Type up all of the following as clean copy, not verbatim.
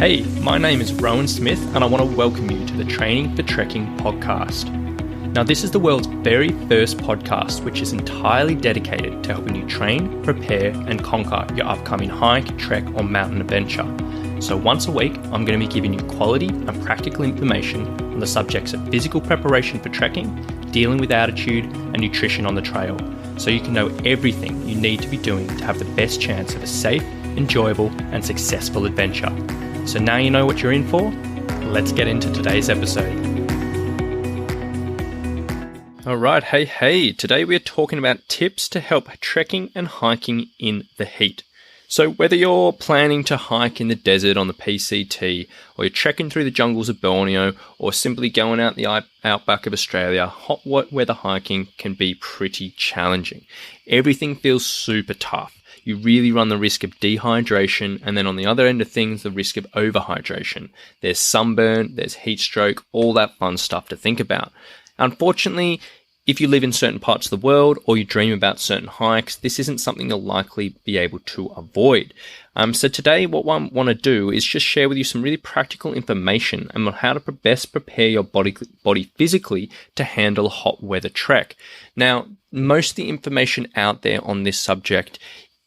Hey, my name is Rowan Smith and I want to welcome you to the Training for Trekking podcast. Now, this is the world's very first podcast which is entirely dedicated to helping you train, prepare and conquer your upcoming hike, trek or mountain adventure. So once a week, I'm going to be giving you quality and practical information on the subjects of physical preparation for trekking, dealing with altitude and nutrition on the trail, so you can know everything you need to be doing to have the best chance of a safe, enjoyable and successful adventure. So now you know what you're in for. Let's get into today's episode. Alright, hey, today we are talking about tips to help trekking and hiking in the heat. So whether you're planning to hike in the desert on the PCT, or you're trekking through the jungles of Borneo, or simply going out the outback of Australia, hot weather hiking can be pretty challenging. Everything feels super tough. You really run the risk of dehydration, and then on the other end of things, the risk of overhydration. There's sunburn, there's heat stroke, all that fun stuff to think about. Unfortunately, if you live in certain parts of the world or you dream about certain hikes, this isn't something you'll likely be able to avoid. So today what I want to do is just share with you some really practical information on how to best prepare your body physically to handle a hot weather trek. Now, most of the information out there on this subject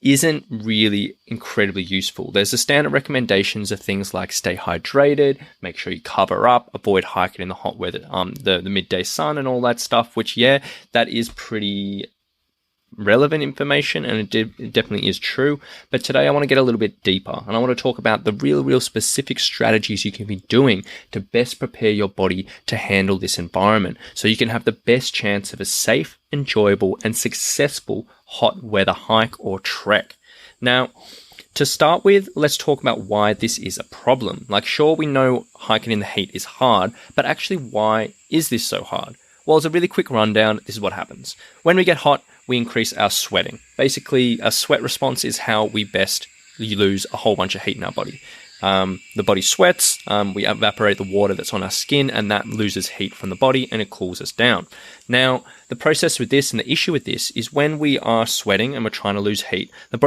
isn't really incredibly useful. There's the standard recommendations of things like stay hydrated, make sure you cover up, avoid hiking in the hot weather, the midday sun and all that stuff, which, that is pretty relevant information and it definitely is true. But today I want to get a little bit deeper and I want to talk about the real specific strategies you can be doing to best prepare your body to handle this environment so you can have the best chance of a safe, enjoyable and successful hot weather hike or trek. Now, to start with, let's talk about why this is a problem. Like, sure, we know hiking in the heat is hard, but actually why is this so hard? Well, as a really quick rundown, this is what happens. When we get hot, we increase our sweating. Basically, a sweat response is how we best lose a whole bunch of heat in our body. The body sweats, we evaporate the water that's on our skin, and that loses heat from the body and it cools us down. Now, the process with this and the issue with this is when we are sweating and we're trying to lose heat, the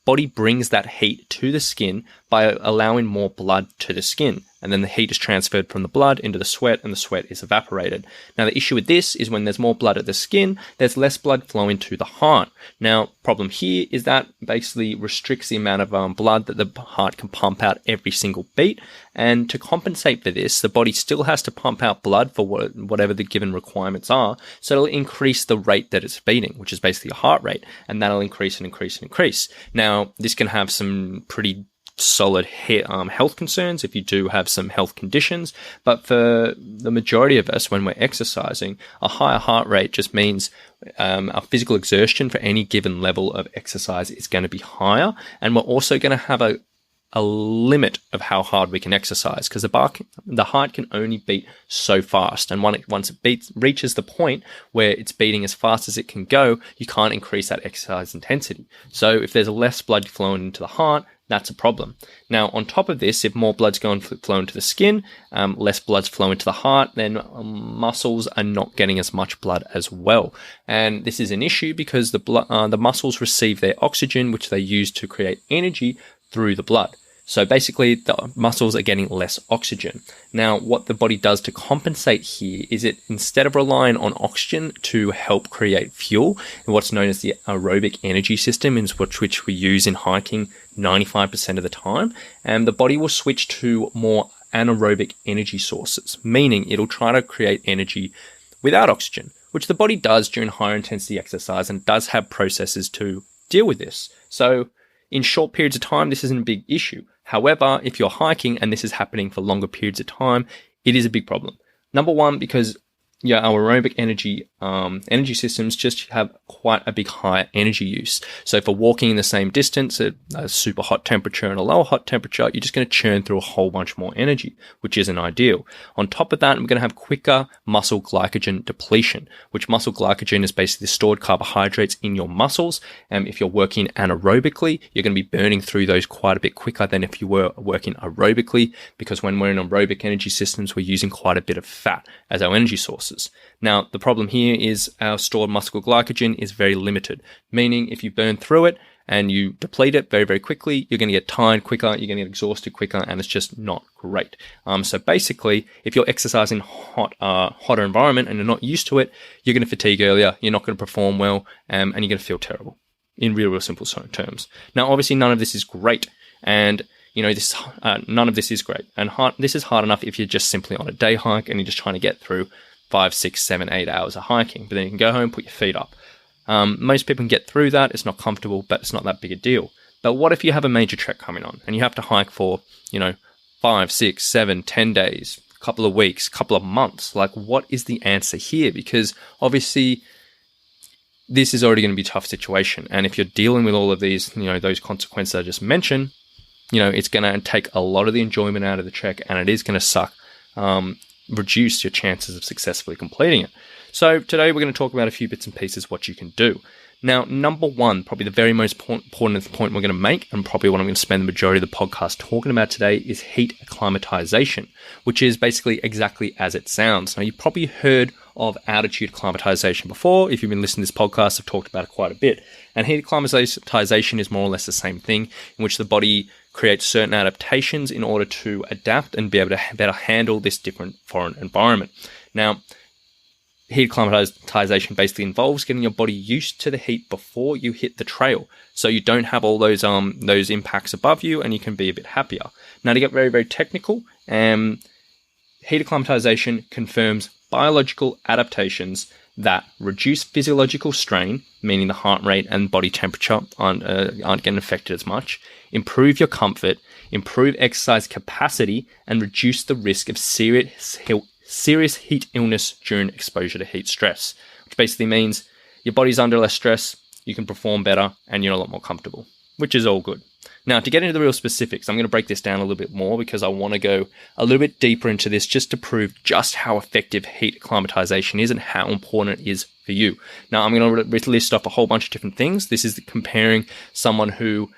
body brings that heat to the skin by allowing more blood to the skin. And then the heat is transferred from the blood into the sweat and the sweat is evaporated. Now, the issue with this is when there's more blood at the skin, there's less blood flowing to the heart. Now, problem here is that basically restricts the amount of blood that the heart can pump out every single beat. And to compensate for this, the body still has to pump out blood for whatever the given requirements are. So it'll increase the rate that it's beating, which is basically a heart rate. And that'll increase and increase and increase. Now, this can have some pretty solid health concerns if you do have some health conditions, but for the majority of us, when we're exercising, a higher heart rate just means our physical exertion for any given level of exercise is going to be higher, and we're also going to have a limit of how hard we can exercise, because the heart can only beat so fast, and once it reaches the point where it's beating as fast as it can go, you can't increase that exercise intensity. So if there's less blood flowing into the heart, that's a problem. Now, on top of this, if more blood's flowing to the skin, less blood's flowing to the heart, then muscles are not getting as much blood as well. And this is an issue because the muscles receive their oxygen, which they use to create energy, through the blood. So basically, the muscles are getting less oxygen. Now, what the body does to compensate here is it, instead of relying on oxygen to help create fuel, in what's known as the aerobic energy system, in which we use in hiking 95% of the time, and the body will switch to more anaerobic energy sources, meaning it'll try to create energy without oxygen, which the body does during higher intensity exercise and does have processes to deal with this. So in short periods of time, this isn't a big issue. However, if you're hiking and this is happening for longer periods of time, it is a big problem. Number one, because our aerobic energy systems just have quite a big higher energy use. So for walking in the same distance at a super hot temperature and a lower hot temperature, you're just going to churn through a whole bunch more energy, which isn't ideal. On top of that, we're going to have quicker muscle glycogen depletion, which muscle glycogen is basically the stored carbohydrates in your muscles. And if you're working anaerobically, you're going to be burning through those quite a bit quicker than if you were working aerobically, because when we're in aerobic energy systems, we're using quite a bit of fat as our energy sources. Now, the problem here is our stored muscle glycogen is very limited, meaning if you burn through it, and you deplete it very, very quickly, you're going to get tired quicker, you're going to get exhausted quicker, and it's just not great. So basically, if you're exercising hotter environment and you're not used to it, you're going to fatigue earlier, you're not going to perform well, and you're going to feel terrible in real simple terms. Now, obviously, none of this is great, and none of this is great. And this is hard enough if you're just simply on a day hike and you're just trying to get through 5, 6, 7, 8 hours of hiking. But then you can go home, put your feet up. Most people can get through that. It's not comfortable, but it's not that big a deal. But what if you have a major trek coming on and you have to hike for, 5, 6, 7, 10 days, a couple of weeks, a couple of months? Like, what is the answer here? Because obviously this is already going to be a tough situation. And if you're dealing with all of these, those consequences I just mentioned, it's going to take a lot of the enjoyment out of the trek, and it is going to reduce your chances of successfully completing it. So today we're going to talk about a few bits and pieces what you can do. Now, number one, probably the very most important point we're going to make, and probably what I'm going to spend the majority of the podcast talking about today, is heat acclimatization, which is basically exactly as it sounds. Now, you've probably heard of altitude acclimatization before. If you've been listening to this podcast, I've talked about it quite a bit. And heat acclimatization is more or less the same thing, in which the body creates certain adaptations in order to adapt and be able to better handle this different foreign environment. Now, heat acclimatization basically involves getting your body used to the heat before you hit the trail, so you don't have all those impacts above you, and you can be a bit happier. Now, to get very, very technical, heat acclimatization confirms biological adaptations that reduce physiological strain, meaning the heart rate and body temperature aren't getting affected as much, improve your comfort, improve exercise capacity, and reduce the risk of serious heat illness during exposure to heat stress, which basically means your body's under less stress, you can perform better, and you're a lot more comfortable, which is all good. Now, to get into the real specifics, I'm going to break this down a little bit more because I want to go a little bit deeper into this just to prove just how effective heat acclimatization is and how important it is for you. Now, I'm going to list off a whole bunch of different things. This is comparing someone who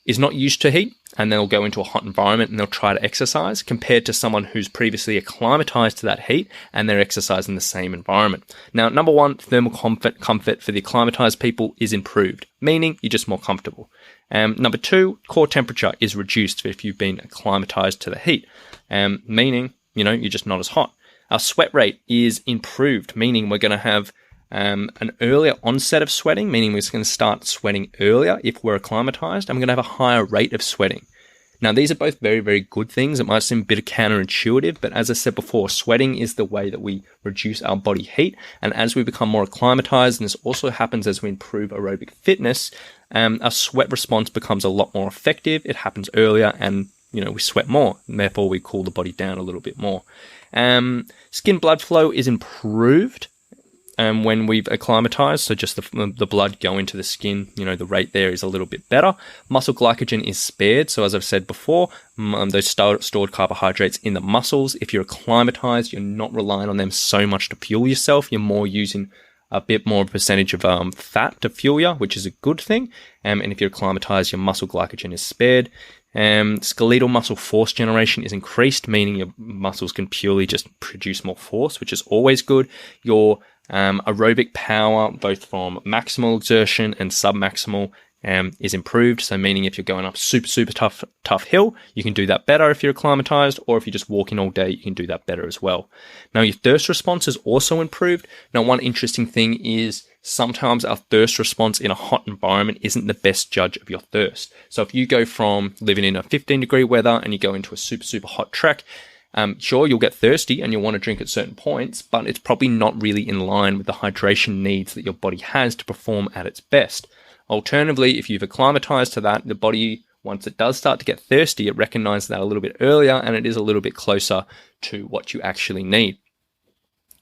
is not used to heat and they'll go into a hot environment and they'll try to exercise, compared to someone who's previously acclimatized to that heat and they're exercising the same environment. Now, number one, thermal comfort for the acclimatized people is improved, meaning you're just more comfortable. Number two, core temperature is reduced if you've been acclimatized to the heat, meaning, you're just not as hot. Our sweat rate is improved, meaning we're going to have an earlier onset of sweating, meaning we're going to start sweating earlier if we're acclimatized, and we're going to have a higher rate of sweating. Now, these are both very, very good things. It might seem a bit counterintuitive, but as I said before, sweating is the way that we reduce our body heat. And as we become more acclimatized, and this also happens as we improve aerobic fitness, our sweat response becomes a lot more effective. It happens earlier, and we sweat more, and therefore we cool the body down a little bit more. Skin blood flow is improved when we've acclimatized, so just the blood going to the skin, the rate there is a little bit better. Muscle glycogen is spared, so as I've said before, those stored carbohydrates in the muscles, if you're acclimatized, you're not relying on them so much to fuel yourself, you're more using a bit more percentage of fat to fuel you, which is a good thing, and if you're acclimatized, your muscle glycogen is spared. Skeletal muscle force generation is increased, meaning your muscles can purely just produce more force, which is always good. Your aerobic power, both from maximal exertion and submaximal, is improved. So meaning if you're going up super tough hill, you can do that better if you're acclimatized, or if you're just walking all day, you can do that better as well. Now, your thirst response is also improved. Now, one interesting thing is sometimes our thirst response in a hot environment isn't the best judge of your thirst. So if you go from living in a 15-degree weather and you go into a super hot trek, sure, you'll get thirsty and you'll want to drink at certain points, but it's probably not really in line with the hydration needs that your body has to perform at its best. Alternatively, if you've acclimatized to that, the body, once it does start to get thirsty, it recognizes that a little bit earlier, and it is a little bit closer to what you actually need.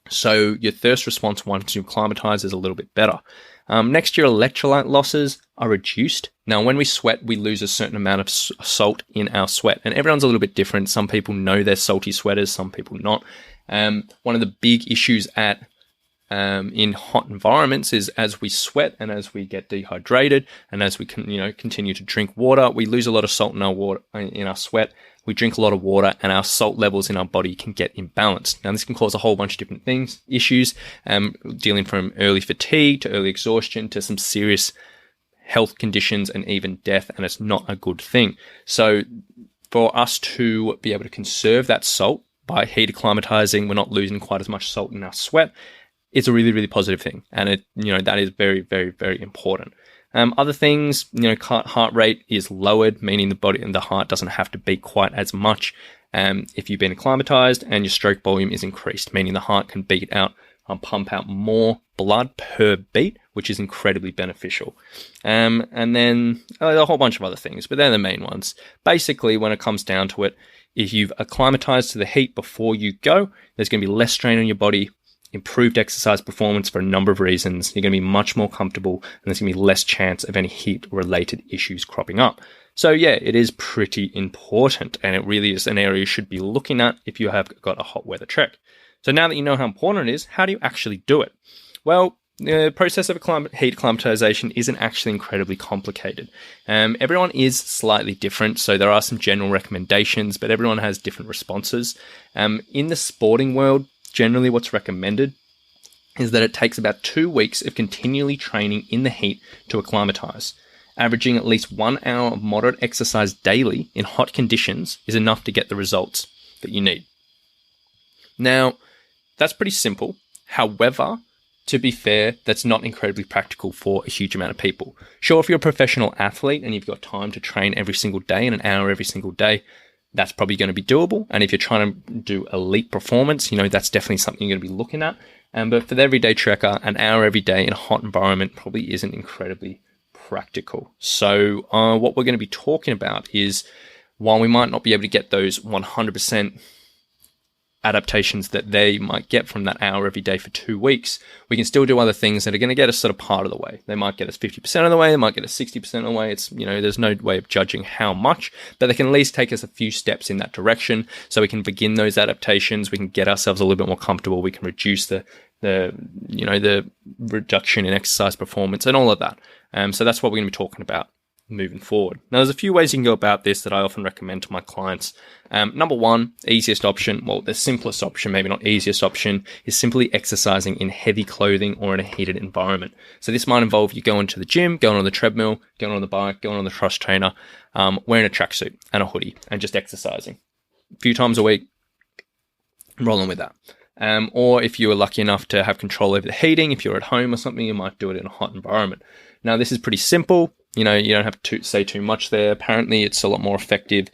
So your thirst response once you acclimatize is a little bit better. Next, your electrolyte losses are reduced. Now, when we sweat, we lose a certain amount of salt in our sweat, and everyone's a little bit different. Some people know they're salty sweaters, some people not. One of the big issues in hot environments is as we sweat and as we get dehydrated and as we continue to drink water, we lose a lot of salt in our sweat. We drink a lot of water, and our salt levels in our body can get imbalanced. Now, this can cause a whole bunch of different issues, dealing from early fatigue to early exhaustion to some serious health conditions and even death, and it's not a good thing. So for us to be able to conserve that salt by heat acclimatizing, we're not losing quite as much salt in our sweat. It's a really, really positive thing. And that is very, very, very important. Other things, heart rate is lowered, meaning the body and the heart doesn't have to beat quite as much if you've been acclimatized, and your stroke volume is increased, meaning the heart can beat out and pump out more blood per beat, which is incredibly beneficial. And then a whole bunch of other things, but they're the main ones. Basically, when it comes down to it, if you've acclimatized to the heat before you go, there's going to be less strain on your body, improved exercise performance for a number of reasons. You're going to be much more comfortable, and there's going to be less chance of any heat-related issues cropping up. So yeah, it is pretty important, and it really is an area you should be looking at if you have got a hot weather trek. So now that you know how important it is, how do you actually do it? Well, the process of heat acclimatization isn't actually incredibly complicated. Everyone is slightly different, so there are some general recommendations, but everyone has different responses. In the sporting world, generally what's recommended is that it takes about 2 weeks of continually training in the heat to acclimatize. Averaging at least 1 hour of moderate exercise daily in hot conditions is enough to get the results that you need. Now, that's pretty simple. However, to be fair, that's not incredibly practical for a huge amount of people. Sure, if you're a professional athlete and you've got time to train every single day and an hour every single day, that's probably going to be doable. And if you're trying to do elite performance, that's definitely something you're going to be looking at. But for the everyday trekker, an hour every day in a hot environment probably isn't incredibly practical. So what we're going to be talking about is, while we might not be able to get those 100% adaptations that they might get from that hour every day for 2 weeks, we can still do other things that are going to get us sort of part of the way. They might get us 50% of the way, they might get us 60% of the way. It's, there's no way of judging how much, but they can at least take us a few steps in that direction so we can begin those adaptations. We can get ourselves a little bit more comfortable. We can reduce the reduction in exercise performance and all of that. So that's what we're going to be talking about moving forward. Now, there's a few ways you can go about this that I often recommend to my clients. Number one, easiest option, well, the simplest option, maybe not easiest option, is simply exercising in heavy clothing or in a heated environment. So this might involve you going to the gym, going on the treadmill, going on the bike, going on the cross trainer, wearing a tracksuit and a hoodie, and just exercising a few times a week, rolling with that. Or if you were lucky enough to have control over the heating, if you're at home or something, you might do it in a hot environment. Now, this is pretty simple. You don't have to say too much there. Apparently, it's a lot more effective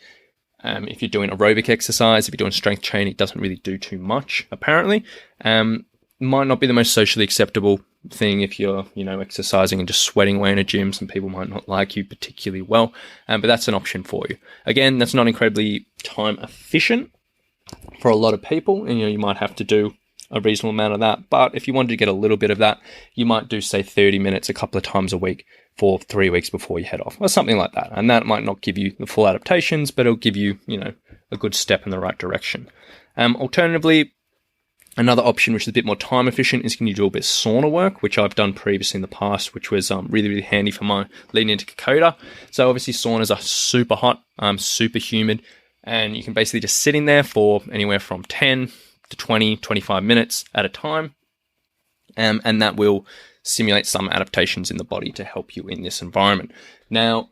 if you're doing aerobic exercise. If you're doing strength training, it doesn't really do too much, apparently. Might not be the most socially acceptable thing if you're, exercising and just sweating away in a gym. Some people might not like you particularly well, but that's an option for you. Again, that's not incredibly time efficient for a lot of people, and you might have to do a reasonable amount of that. But if you wanted to get a little bit of that, you might do, say, 30 minutes a couple of times a week for 3 weeks before you head off, or something like that. And that might not give you the full adaptations, but it'll give you, a good step in the right direction. Alternatively, another option, which is a bit more time efficient, is can you do a bit of sauna work, which I've done previously in the past, which was really, really handy for my leading into Kokoda. So obviously saunas are super hot, super humid, and you can basically just sit in there for anywhere from 10 to 20, 25 minutes at a time. And that will simulate some adaptations in the body to help you in this environment. Now,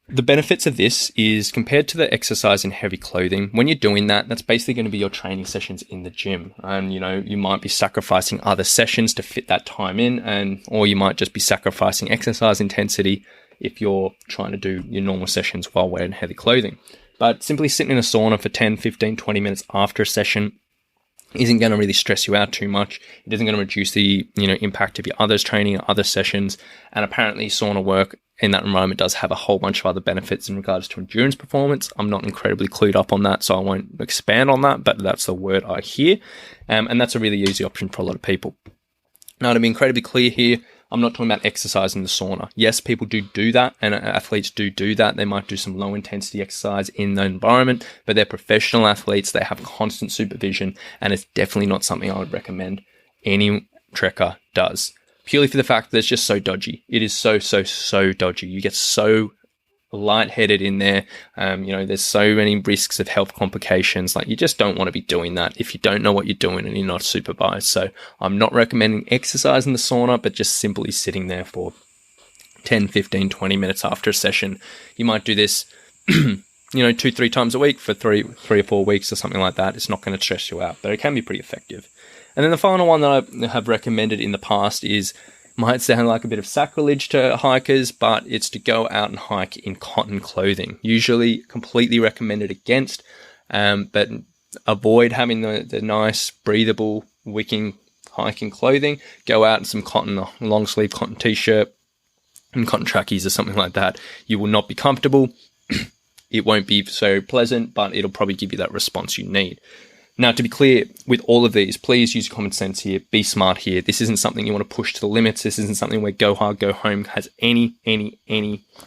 the benefits of this is, compared to the exercise in heavy clothing, when you're doing that, that's basically going to be your training sessions in the gym. And, you might be sacrificing other sessions to fit that time in, or you might just be sacrificing exercise intensity if you're trying to do your normal sessions while wearing heavy clothing. But simply sitting in a sauna for 10, 15, 20 minutes after a session isn't going to really stress you out too much. It isn't going to reduce the impact of your others training or other sessions. And apparently sauna work in that environment does have a whole bunch of other benefits in regards to endurance performance. I'm not incredibly clued up on that, so I won't expand on that, but that's the word I hear. And that's a really easy option for a lot of people. Now, to be incredibly clear here, I'm not talking about exercise in the sauna. Yes, people do that, and athletes do that. They might do some low intensity exercise in the environment, but they're professional athletes. They have constant supervision, and it's definitely not something I would recommend any trekker does. Purely for the fact that it's just so dodgy. It is so dodgy. You get so lightheaded in there. There's so many risks of health complications. Like, you just don't want to be doing that if you don't know what you're doing and you're not supervised. So I'm not recommending exercise in the sauna, but just simply sitting there for 10, 15, 20 minutes after a session. You might do this, 2-3 times a week for three or 4 weeks or something like that. It's not going to stress you out, but it can be pretty effective. And then the final one that I have recommended in the past might sound like a bit of sacrilege to hikers, but it's to go out and hike in cotton clothing. Usually completely recommended against, but avoid having the nice, breathable, wicking hiking clothing. Go out in some cotton, long sleeve cotton t-shirt and cotton trackies or something like that. You will not be comfortable. It won't be so pleasant, but it'll probably give you that response you need. Now, to be clear, with all of these, please use common sense here. Be smart here. This isn't something you want to push to the limits. This isn't something where go hard, go home has any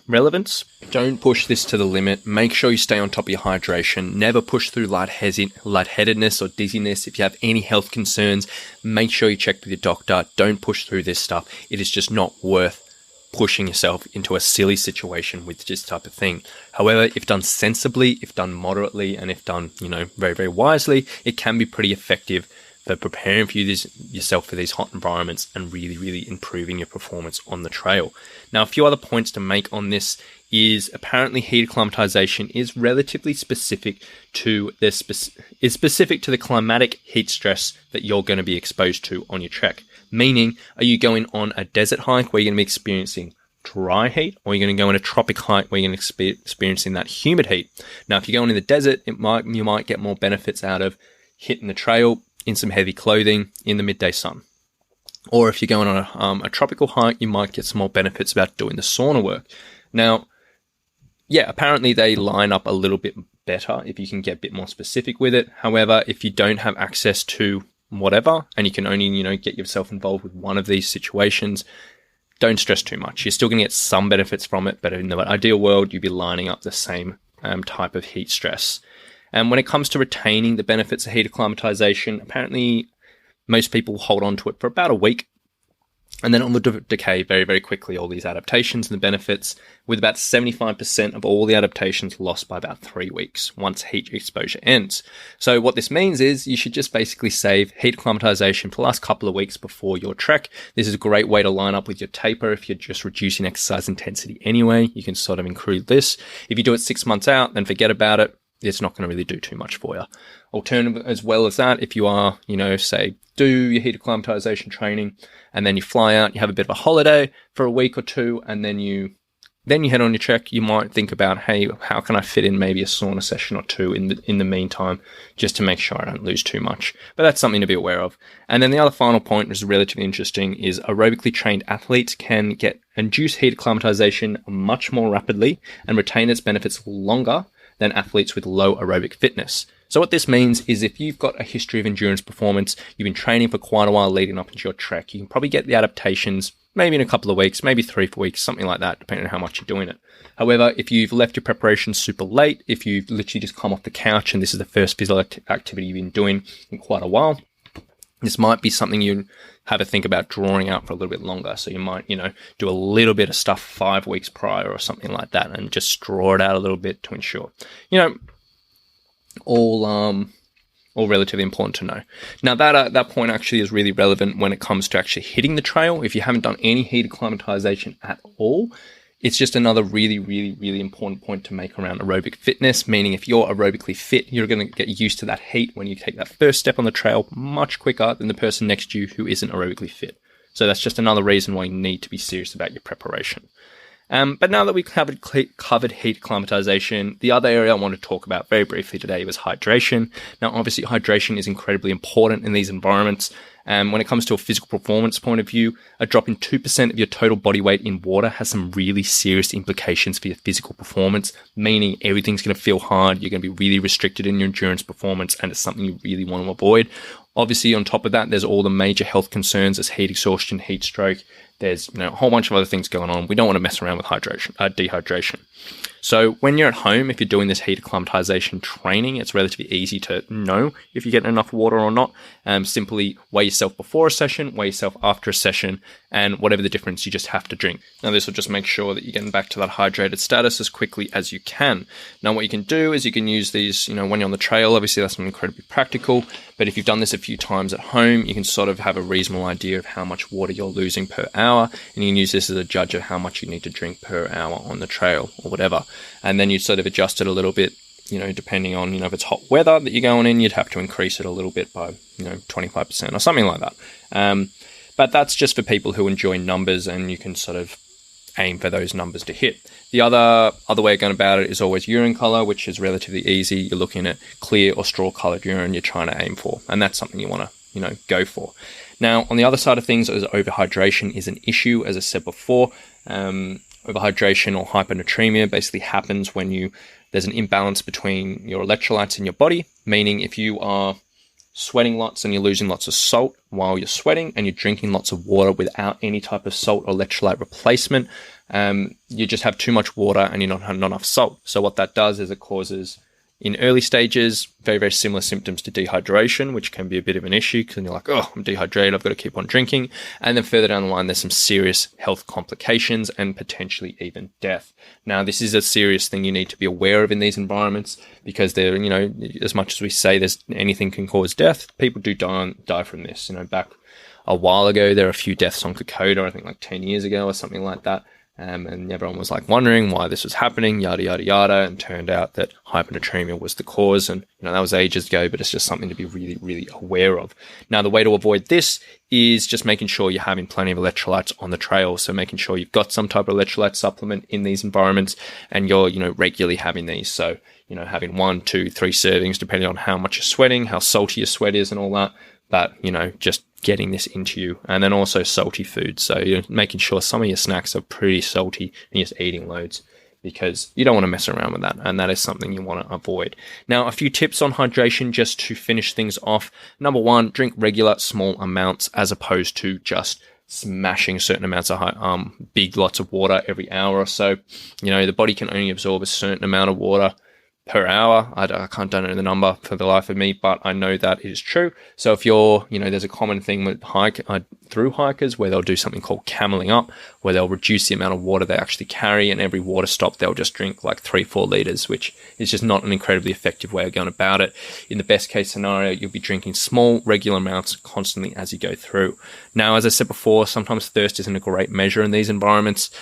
relevance. Don't push this to the limit. Make sure you stay on top of your hydration. Never push through lightheadedness or dizziness. If you have any health concerns, make sure you check with your doctor. Don't push through this stuff. It is just not worth pushing yourself into a silly situation with this type of thing. However, if done sensibly, if done moderately, and if done, very, very wisely, it can be pretty effective for preparing for yourself for these hot environments and really, really improving your performance on the trail. Now, a few other points to make on this is apparently heat acclimatization is relatively specific to the climatic heat stress that you're going to be exposed to on your trek. Meaning, are you going on a desert hike where you're going to be experiencing dry heat, or are you going to go on a tropic hike where you're going to be experiencing that humid heat? Now, if you're going in the desert, you might get more benefits out of hitting the trail in some heavy clothing in the midday sun. Or if you're going on a tropical hike, you might get some more benefits about doing the sauna work. Now, apparently they line up a little bit better if you can get a bit more specific with it. However, if you don't have access to whatever, and you can only, get yourself involved with one of these situations, don't stress too much. You're still going to get some benefits from it, but in the ideal world, you'd be lining up the same type of heat stress. And when it comes to retaining the benefits of heat acclimatization, apparently most people hold on to it for about a week, and then it will decay very, very quickly, all these adaptations and the benefits, with about 75% of all the adaptations lost by about 3 weeks once heat exposure ends. So what this means is you should just basically save heat acclimatization for the last couple of weeks before your trek. This is a great way to line up with your taper. If you're just reducing exercise intensity anyway, you can sort of include this. If you do it 6 months out, then forget about it. It's not going to really do too much for you. Alternative as well as that, if you are, say, do your heat acclimatization training and then you fly out, you have a bit of a holiday for a week or two, and then you head on your trek, you might think about, hey, how can I fit in maybe a sauna session or two in the meantime, just to make sure I don't lose too much. But that's something to be aware of. And then the other final point, which is relatively interesting, is aerobically trained athletes can induce heat acclimatization much more rapidly and retain its benefits longer than athletes with low aerobic fitness. So what this means is if you've got a history of endurance performance, you've been training for quite a while leading up into your trek, you can probably get the adaptations maybe in a couple of weeks, maybe 3-4 weeks, something like that, depending on how much you're doing it. However, if you've left your preparation super late, if you've literally just come off the couch and this is the first physical activity you've been doing in quite a while, this might be something you have to think about drawing out for a little bit longer. So you might, do a little bit of stuff 5 weeks prior or something like that and just draw it out a little bit to ensure, all relatively important to know. Now that point actually is really relevant when it comes to actually hitting the trail. If you haven't done any heat acclimatization at all, it's just another really, really, really important point to make around aerobic fitness, meaning if you're aerobically fit, you're going to get used to that heat when you take that first step on the trail much quicker than the person next to you who isn't aerobically fit. So that's just another reason why you need to be serious about your preparation. But now that we've covered heat acclimatization, the other area I want to talk about very briefly today was hydration. Now, obviously, hydration is incredibly important in these environments. When it comes to a physical performance point of view, a drop in 2% of your total body weight in water has some really serious implications for your physical performance, meaning everything's going to feel hard, you're going to be really restricted in your endurance performance, and it's something you really want to avoid. Obviously, on top of that, there's all the major health concerns as heat exhaustion, heat stroke. There's a whole bunch of other things going on. We don't want to mess around with dehydration. So when you're at home, if you're doing this heat acclimatization training, it's relatively easy to know if you're getting enough water or not. Simply weigh yourself before a session, weigh yourself after a session, and whatever the difference, you just have to drink. Now, this will just make sure that you're getting back to that hydrated status as quickly as you can. Now, what you can do is you can use these, when you're on the trail. Obviously, that's incredibly practical. But if you've done this a few times at home, you can sort of have a reasonable idea of how much water you're losing per hour. hour, and you can use this as a judge of how much you need to drink per hour on the trail or whatever. And then you sort of adjust it a little bit, depending on, if it's hot weather that you're going in, you'd have to increase it a little bit by, 25% or something like that. But that's just for people who enjoy numbers, and you can sort of aim for those numbers to hit. The other way of going about it is always urine color, which is relatively easy. You're looking at clear or straw colored urine you're trying to aim for, and that's something you want to, go for. Now, on the other side of things, is overhydration is an issue, as I said before. Overhydration or hyponatremia basically happens when there's an imbalance between your electrolytes in your body, meaning if you are sweating lots and you're losing lots of salt while you're sweating, and you're drinking lots of water without any type of salt or electrolyte replacement, you just have too much water and you're not enough salt. So what that does is it causes, in early stages, very, very similar symptoms to dehydration, which can be a bit of an issue because you're like, oh, I'm dehydrated, I've got to keep on drinking. And then further down the line, there's some serious health complications and potentially even death. Now, this is a serious thing you need to be aware of in these environments, because they're, as much as we say anything can cause death, people do die from this. Back a while ago, there were a few deaths on Kokoda, I think like 10 years ago or something like that. And everyone was like wondering why this was happening, yada, yada, yada. And turned out that hyponatremia was the cause. And, that was ages ago, but it's just something to be really, really aware of. Now, the way to avoid this is just making sure you're having plenty of electrolytes on the trail. So making sure you've got some type of electrolyte supplement in these environments, and you're, regularly having these. So, having 1, 2, 3 servings, depending on how much you're sweating, how salty your sweat is and all that. But, just getting this into you. And then also salty food. So you're making sure some of your snacks are pretty salty and you're just eating loads, because you don't want to mess around with that. And that is something you want to avoid. Now, a few tips on hydration just to finish things off. Number 1, drink regular small amounts as opposed to just smashing certain amounts of big lots of water every hour or so. The body can only absorb a certain amount of water per hour. I don't know the number for the life of me, but I know that it is true. So if you're, there's a common thing with through hikers where they'll do something called cameling up, where they'll reduce the amount of water they actually carry, and every water stop they'll just drink like 3-4 liters, which is just not an incredibly effective way of going about it. In the best case scenario, you'll be drinking small, regular amounts constantly as you go through. Now, as I said before, sometimes thirst isn't a great measure in these environments.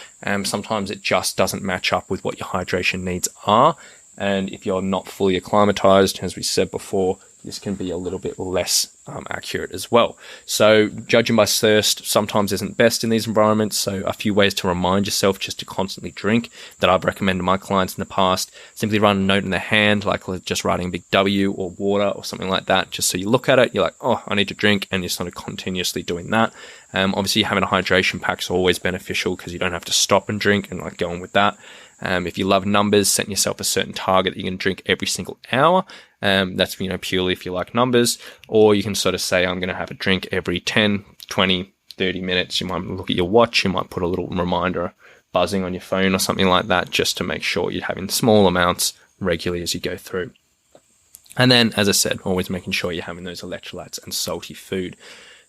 Sometimes it just doesn't match up with what your hydration needs are. And if you're not fully acclimatized, as we said before, this can be a little bit less accurate as well. So judging by thirst sometimes isn't best in these environments. So a few ways to remind yourself just to constantly drink that I've recommended to my clients in the past. Simply write a note in their hand, like just writing a big W or water or something like that. Just so you look at it, you're like, oh, I need to drink. And you're sort of continuously doing that. Obviously, having a hydration pack is always beneficial because you don't have to stop and drink and like go on with that. If you love numbers, set yourself a certain target that you can drink every single hour. That's, purely if you like numbers. Or you can sort of say, I'm going to have a drink every 10, 20, 30 minutes. You might look at your watch. You might put a little reminder buzzing on your phone or something like that, just to make sure you're having small amounts regularly as you go through. And then, as I said, always making sure you're having those electrolytes and salty food.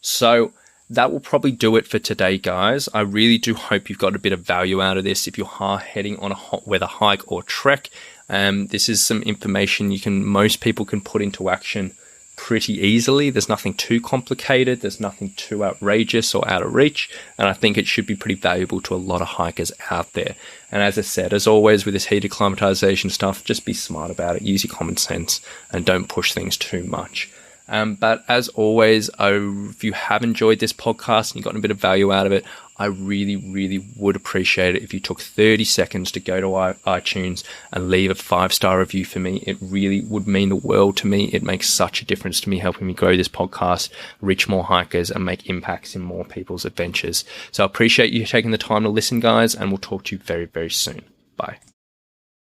So that will probably do it for today, guys. I really do hope you've got a bit of value out of this. If you are heading on a hot weather hike or trek, this is some information most people can put into action pretty easily. There's nothing too complicated. There's nothing too outrageous or out of reach. And I think it should be pretty valuable to a lot of hikers out there. And as I said, as always with this heat acclimatization stuff, just be smart about it. Use your common sense and don't push things too much. But as always, if you have enjoyed this podcast and you've gotten a bit of value out of it, I really, really would appreciate it if you took 30 seconds to go to iTunes and leave a 5-star review for me. It really would mean the world to me. It makes such a difference to me, helping me grow this podcast, reach more hikers, and make impacts in more people's adventures. So I appreciate you taking the time to listen, guys, and we'll talk to you very, very soon. Bye.